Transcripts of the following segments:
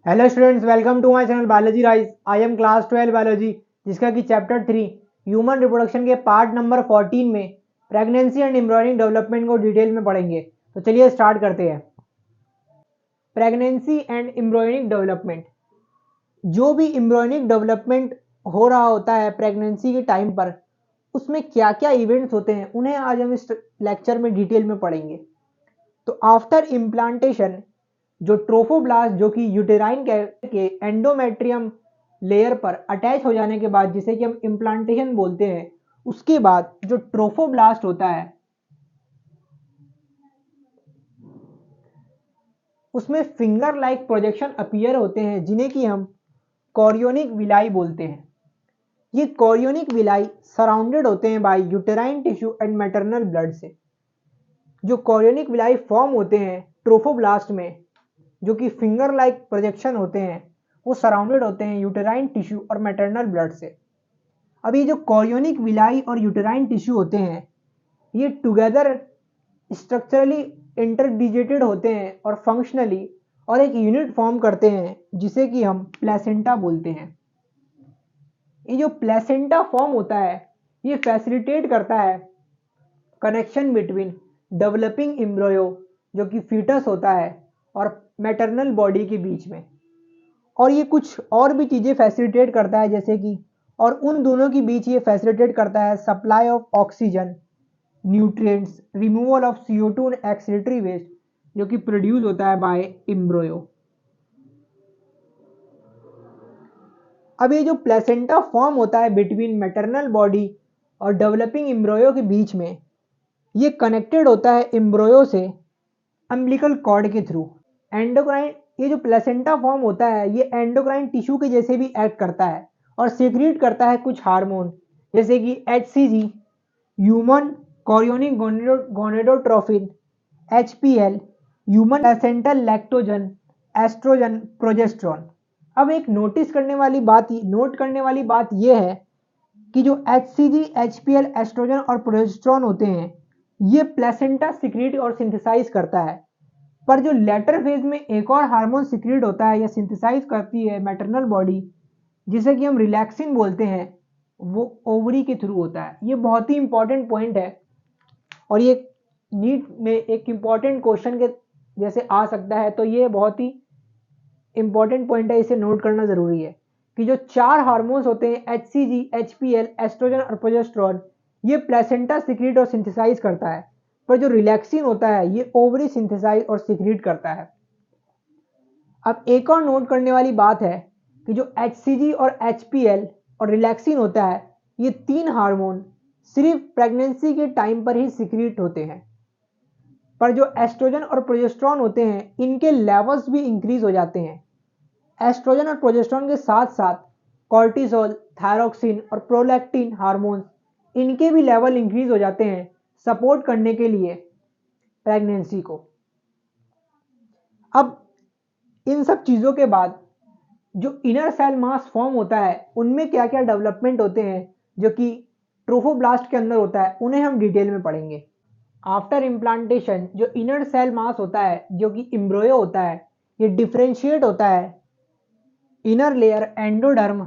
Hello students, welcome to my channel biology rise. I am class 12 biology, जिसका कि chapter 3 human reproduction के part number 14 में pregnancy and embryonic development को detail में पढ़ेंगे। तो चलिए स्टार्ट करते हैं। Pregnancy and embryonic development. जो भी एम्ब्रियोनिक डेवलपमेंट हो रहा होता है प्रेगनेंसी के टाइम पर, उसमें क्या क्या इवेंट्स होते हैं उन्हें आज हम इस लेक्चर में डिटेल में पढ़ेंगे। तो आफ्टर इम्प्लांटेशन, जो ट्रोफोब्लास्ट जो कि यूटेराइन के एंडोमेट्रियम लेयर पर अटैच हो जाने के बाद, जिसे कि हम इम्प्लांटेशन बोलते हैं, उसके बाद जो ट्रोफोब्लास्ट होता है उसमें फिंगर लाइक प्रोजेक्शन अपीयर होते हैं, जिन्हें कि हम कोरियोनिक विलाई बोलते हैं। ये कोरियोनिक विलाई सराउंडेड होते हैं by uterine tissue and maternal blood से। जो कोरियोनिक विलाई फॉर्म होते हैं ट्रोफोब्लास्ट में, जो कि फिंगर लाइक प्रोजेक्शन होते हैं, वो सराउंडेड होते हैं यूटेराइन टिश्यू और मैटरनल ब्लड से। अब ये जो कोरियोनिक विलाई और यूटेराइन टिश्यू होते हैं, ये टुगेदर स्ट्रक्चरली इंटरडिजिटेड होते हैं और फंक्शनली और एक यूनिट फॉर्म करते हैं, जिसे कि हम प्लेसेंटा बोलते हैं। ये जो प्लेसेंटा फॉर्म होता है, ये फैसिलिटेट करता है कनेक्शन बिटवीन डेवलपिंग एम्ब्रियो, जो कि फीटस होता है, और मैटरनल बॉडी के बीच में। और ये कुछ और भी चीज़ें फैसिलिटेट करता है, जैसे कि और उन दोनों के बीच ये फैसिलिटेट करता है supply of oxygen, nutrients, removal of CO2 and excretory waste, जो कि प्रोड्यूस होता है बाय एम्ब्रियो। अब ये जो प्लेसेंटा फॉर्म होता है बिटवीन मैटरनल बॉडी और डेवलपिंग एम्ब्रियो के बीच में, ये कनेक्टेड होता है एम्ब्रियो से अम्बिलिकल कॉर्ड के थ्रू। एंडोक्राइन, ये जो प्लेसेंटा फॉर्म होता है, ये एंडोक्राइन टिश्यू के जैसे भी एक्ट करता है और सीक्रेट करता है कुछ हार्मोन, जैसे कि HCG, human chorionic gonadotrophin, HPL, human placental lactogen, oestrogen, progesterone. अब एक नोट करने वाली बात यह है कि जो HCG, HPL, एस्ट्रोजन और प्रोजेस्ट्रॉन होते हैं, ये प्लेसेंटा सीक्रेट और सिंथेसाइज करता है। पर जो लेटर फेज में एक और हार्मोन सीक्रेट होता है या सिंथेसाइज करती है मैटरनल बॉडी, जिसे कि हम रिलैक्सिन बोलते हैं, वो ओवरी के थ्रू होता है। ये बहुत ही इंपॉर्टेंट पॉइंट है और ये नीट में एक इंपॉर्टेंट क्वेश्चन के जैसे आ सकता है। तो ये बहुत ही इंपॉर्टेंट पॉइंट है, इसे नोट करना जरूरी है कि जो 4 हार्मोन्स होते हैं HCG, HPL, एस्ट्रोजन और प्रोजेस्टेरोन, ये प्लेसेंटा सीक्रेट और सिंथेसाइज करता है। पर जो रिलैक्सिन होता है, ये ओवरी सिंथेसाइज और सीक्रेट करता है। अब एक और नोट करने वाली बात है कि जो HCG और HPL और रिलैक्सिन होता है, ये 3 हार्मोन सिर्फ प्रेगनेंसी के टाइम पर ही सीक्रेट होते हैं। पर जो एस्ट्रोजन और प्रोजेस्टेरोन होते हैं, इनके लेवल्स भी इंक्रीज हो जाते हैं। एस्ट्रोजन और प्रोजेस्टेरोन के साथ साथ कॉर्टिसोल, थायरोक्सिन और प्रोलैक्टिन हार्मोन्स, इनके भी लेवल इंक्रीज हो जाते हैं सपोर्ट करने के लिए प्रेगनेंसी को। अब इन सब चीज़ों के बाद जो इनर सेल मास फॉर्म होता है, उनमें क्या क्या डेवलपमेंट होते हैं जो कि ट्रोफोब्लास्ट के अंदर होता है, उन्हें हम डिटेल में पढ़ेंगे। आफ्टर इम्प्लांटेशन जो इनर सेल मास होता है, जो कि एम्ब्रियो होता है, ये डिफरेंशिएट होता है inner layer endoderm,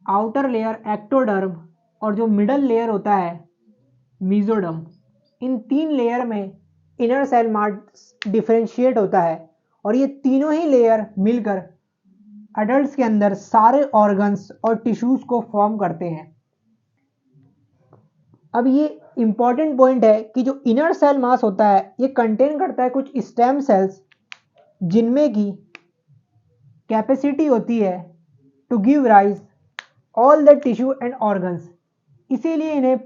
outer layer ectoderm, और जो मिडल लेयर होता है मीजोडर्म। इन 3 लेयर में इनर सेल मास डिफरेंशिएट होता है और ये तीनों ही लेयर मिलकर अडल्ट के अंदर सारे ऑर्गन्स और टिश्यूज को फॉर्म करते हैं। अब ये इंपॉर्टेंट पॉइंट है कि जो इनर सेल मास होता है, ये कंटेन करता है कुछ स्टेम सेल्स, जिनमें की कैपेसिटी होती है to give rise all the tissue and organs. इसीलिए इन्हें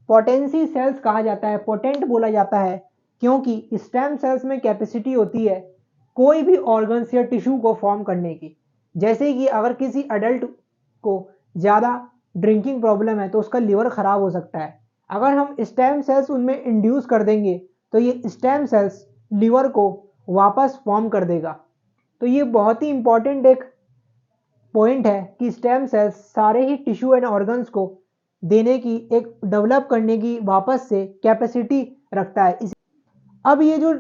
पोटेंसी सेल्स कहा जाता है, पोटेंट बोला जाता है, क्योंकि स्टेम सेल्स में कैपेसिटी होती है कोई भी ऑर्गन्स या टिश्यू को फॉर्म करने की। जैसे कि अगर किसी अडल्ट को ज़्यादा ड्रिंकिंग प्रॉब्लम है, तो उसका लिवर खराब हो सकता है। अगर हम स्टेम सेल्स उनमें इंड्यूस कर देंगे, तो ये स्टेम सेल्स लिवर को वापस फॉर्म कर देगा। तो ये बहुत ही इंपॉर्टेंट एक पॉइंट है कि स्टेम सेल्स सारे ही टिश्यू एंड ऑर्गन्स को देने की, एक डेवलप करने की वापस से कैपेसिटी रखता है। अब ये जो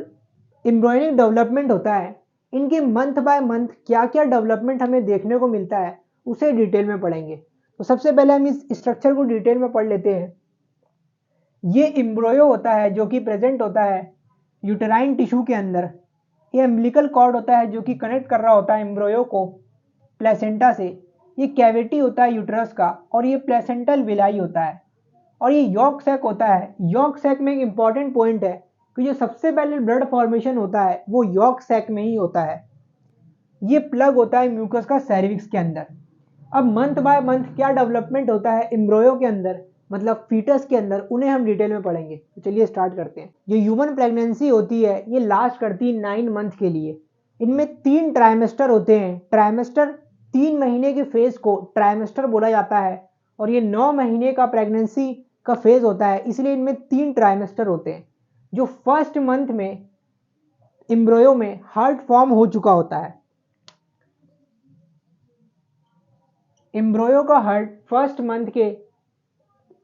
एम्ब्रियोनिक डेवलपमेंट होता है, इनके मंथ बाय मंथ क्या क्या डेवलपमेंट हमें देखने को मिलता है उसे डिटेल में पढ़ेंगे। तो सबसे पहले हम इस स्ट्रक्चर को डिटेल में पढ़ लेते हैं। ये एम्ब्रियो होता है जो कि प्रेजेंट होता है यूटेराइन टिश्यू के अंदर। ये अम्बिलिकल कॉर्ड होता है जो कि कनेक्ट कर रहा होता है एम्ब्रियो को प्लेसेंटा से। ये कैविटी होता है यूट्रस का और ये प्लेसेंटल विलाई होता है। और ये यॉर्क सैक होता है। यॉर्क सैक में एक इंपॉर्टेंट पॉइंट है कि जो सबसे पहले ब्लड फॉर्मेशन होता है वो यॉर्क सैक में ही होता है। ये प्लग होता है म्यूकस का सर्विक्स के अंदर। अब मंथ बाय मंथ क्या डेवलपमेंट होता है एम्ब्रियो के अंदर, मतलब फीटस के अंदर, उन्हें हम डिटेल में पढ़ेंगे। तो चलिए स्टार्ट करते हैं। जो ह्यूमन प्रेगनेंसी होती है ये लास्ट करती है 9 मंथ के लिए। इनमें 3 ट्राइमेस्टर होते हैं। ट्राइमेस्टर 3 महीने के फेज को ट्राइमेस्टर बोला जाता है और ये 9 महीने का प्रेगनेंसी का फेज होता है, इसलिए इनमें 3 ट्राइमेस्टर होते हैं। जो फर्स्ट मंथ में एम्ब्रियो में हार्ट फॉर्म हो चुका होता है। एम्ब्रियो का हार्ट फर्स्ट मंथ के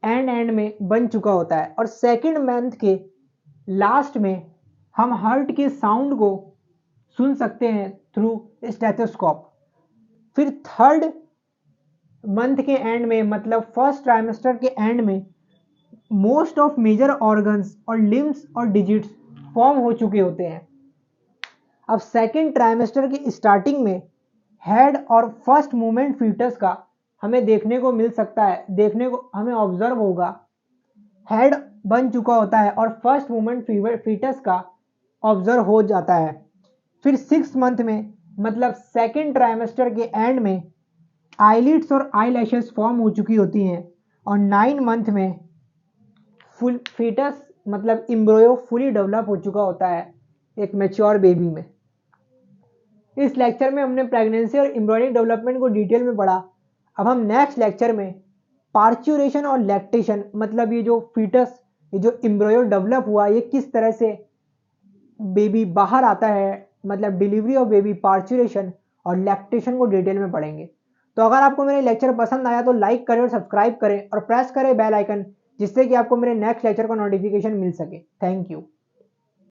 एंड में बन चुका होता है और सेकंड मंथ के लास्ट में हम हार्ट के साउंड को सुन सकते हैं थ्रू स्टेथोस्कोप। फिर थर्ड मंथ के एंड में, मतलब फर्स्ट ट्राइमेस्टर के एंड में, मोस्ट ऑफ मेजर ऑर्गन्स और लिम्स और डिजिट्स फॉर्म हो चुके होते हैं। अब सेकंड ट्राइमेस्टर की स्टार्टिंग में हेड और फर्स्ट मूवमेंट फीटस का हमें देखने को मिल सकता है, देखने को हमें ऑब्जर्व होगा। हेड बन चुका होता है और फर्स्ट मूवमेंट फीटस का ऑब्जर्व हो जाता है। फिर 6 मंथ में, मतलब सेकंड ट्राइमेस्टर के एंड में, आईलिड्स और आईलैशेस फॉर्म हो चुकी होती हैं और 9 मंथ में फुल फीटस मतलब एम्ब्रियो फुली डेवलप हो चुका होता है एक मैच्योर बेबी में। इस लेक्चर में हमने प्रेगनेंसी और एम्ब्रियोनिक डेवलपमेंट को डिटेल में पढ़ा। अब हम नेक्स्ट लेक्चर में पार्च्यूरेशन और लैक्टेशन, मतलब ये जो फीटस, ये जो एम्ब्रियो डेवलप हुआ, ये किस तरह से बेबी बाहर आता है, मतलब डिलीवरी ऑफ बेबी, पार्च्यूरेशन और लैक्टेशन को डिटेल में पढ़ेंगे। तो अगर आपको मेरे लेक्चर पसंद आया तो लाइक करें और सब्सक्राइब करें और प्रेस करें बेल आइकन, जिससे कि आपको मेरे नेक्स्ट लेक्चर का नोटिफिकेशन मिल सके। Thank you.